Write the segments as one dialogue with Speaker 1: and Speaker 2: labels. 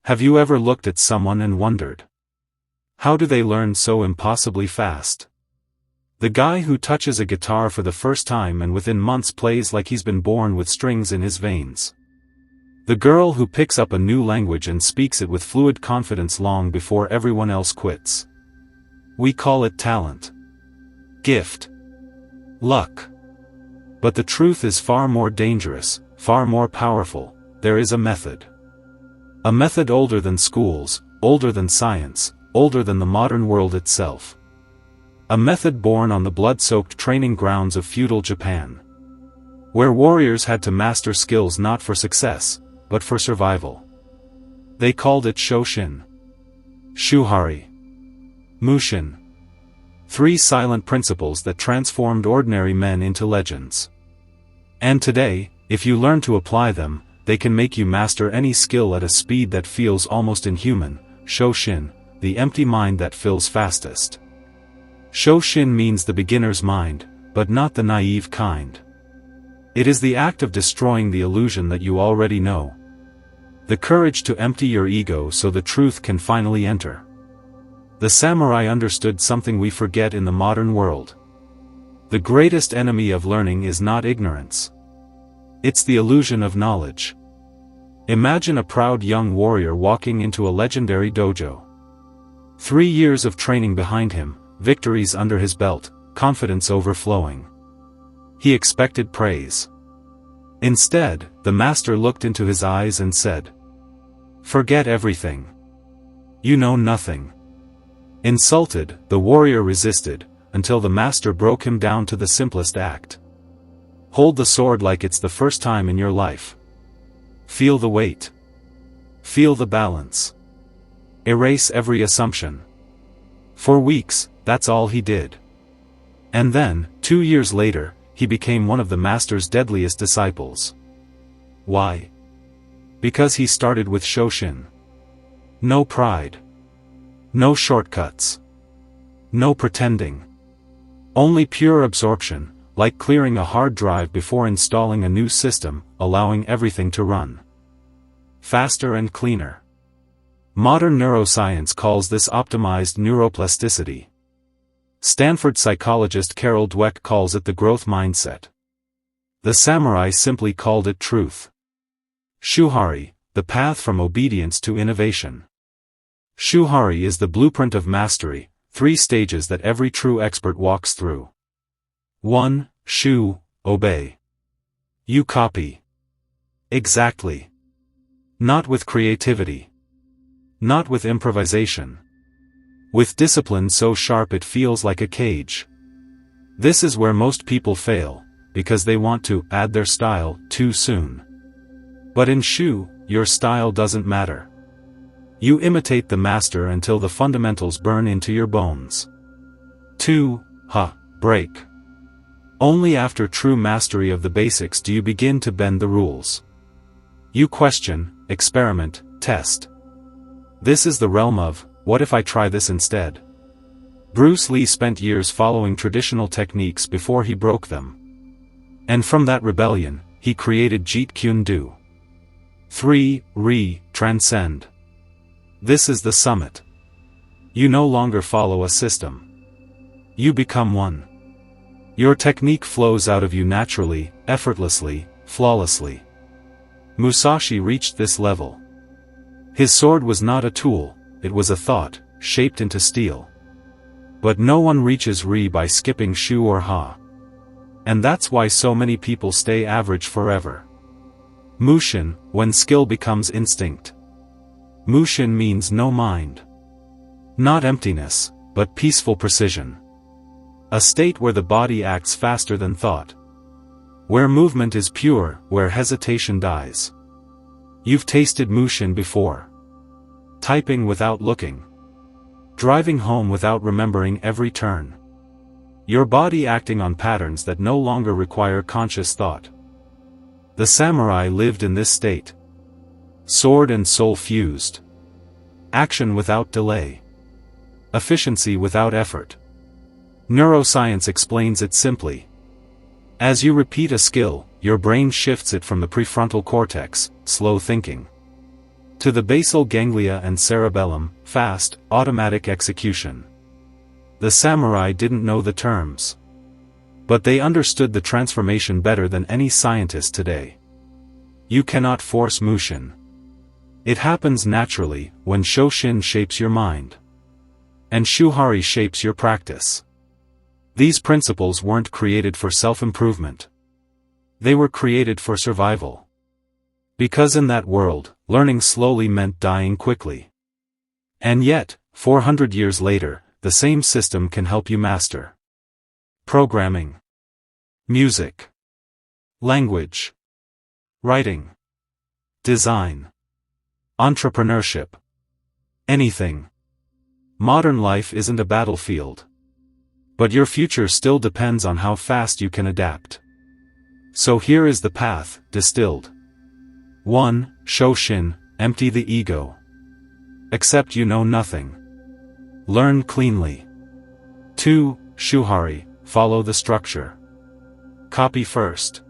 Speaker 1: Have you ever looked at someone and wondered, how do they learn so impossibly fast? The guy who touches a guitar for the first time and within months plays like he's been born with strings in his veins. The girl who picks up a new language and speaks it with fluid confidence long before everyone else quits. We call it talent, gift, luck. But the truth is far more dangerous, far more powerful. There is a method. A method older than schools, older than science, older than the modern world itself. A method born on the blood-soaked training grounds of feudal Japan, where warriors had to master skills not for success, but for survival. They called it Shoshin, Shuhari, Mushin. 3 silent principles that transformed ordinary men into legends. And today, if you learn to apply them, they can make you master any skill at a speed that feels almost inhuman. Shoshin, the empty mind that fills fastest. Shoshin means the beginner's mind, but not the naive kind. It is the act of destroying the illusion that you already know. The courage to empty your ego so the truth can finally enter. The samurai understood something we forget in the modern world. The greatest enemy of learning is not ignorance. It's the illusion of knowledge. Imagine a proud young warrior walking into a legendary dojo. 3 years of training behind him, victories under his belt, confidence overflowing. He expected praise. Instead, the master looked into his eyes and said, "Forget everything. You know nothing." Insulted, the warrior resisted, until the master broke him down to the simplest act. Hold the sword like it's the first time in your life. Feel the weight. Feel the balance. Erase every assumption. For weeks, that's all he did. And then, 2 years later, he became one of the master's deadliest disciples. Why? Because he started with Shoshin. No pride. No shortcuts. No pretending. Only pure absorption, like clearing a hard drive before installing a new system, allowing everything to run faster and cleaner. Modern neuroscience calls this optimized neuroplasticity. Stanford psychologist Carol Dweck calls it the growth mindset. The samurai simply called it truth. Shuhari, the path from obedience to innovation. Shuhari is the blueprint of mastery, 3 stages that every true expert walks through. 1. Shu, obey. You copy. Exactly. Not with creativity. Not with improvisation. With discipline so sharp it feels like a cage. This is where most people fail, because they want to add their style too soon. But in Shu, your style doesn't matter. You imitate the master until the fundamentals burn into your bones. 2. Break. Only after true mastery of the basics do you begin to bend the rules. You question, experiment, test. This is the realm of, what if I try this instead? Bruce Lee spent years following traditional techniques before he broke them. And from that rebellion, he created Jeet Kune Do. 3. Transcend. This is the summit. You no longer follow a system. You become one. Your technique flows out of you naturally, effortlessly, flawlessly. Musashi reached this level. His sword was not a tool, it was a thought, shaped into steel. But no one reaches Ri by skipping Shu or Ha. And that's why so many people stay average forever. Mushin, when skill becomes instinct. Mushin means no mind. Not emptiness, but peaceful precision. A state where the body acts faster than thought. Where movement is pure, where hesitation dies. You've tasted Mushin before. Typing without looking. Driving home without remembering every turn. Your body acting on patterns that no longer require conscious thought. The samurai lived in this state. Sword and soul fused. Action without delay. Efficiency without effort. Neuroscience explains it simply. As you repeat a skill, your brain shifts it from the prefrontal cortex, slow thinking, To the basal ganglia and cerebellum, fast, automatic execution. The samurai didn't know the terms. But they understood the transformation better than any scientist today. You cannot force Mushin. It happens naturally, when Shoshin shapes your mind. And Shuhari shapes your practice. These principles weren't created for self-improvement. They were created for survival. Because in that world, learning slowly meant dying quickly. And yet, 400 years later, the same system can help you master programming, music, language, writing, design, entrepreneurship, anything. Modern life isn't a battlefield. But your future still depends on how fast you can adapt. So here is the path, distilled. 1. Shoshin, empty the ego. Accept you know nothing. Learn cleanly. 2. Shuhari, follow the structure. Copy first.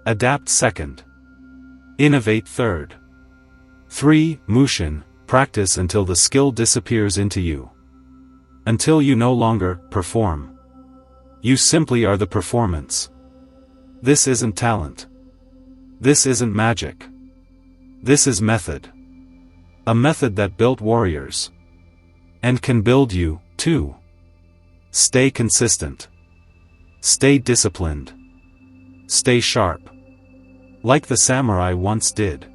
Speaker 1: Adapt second. Innovate third. 3. Mushin, practice until the skill disappears into you. Until you no longer perform. You simply are the performance. This isn't talent. This isn't magic. This is method. A method that built warriors. And can build you, too. Stay consistent. Stay disciplined. Stay sharp. Like the samurai once did.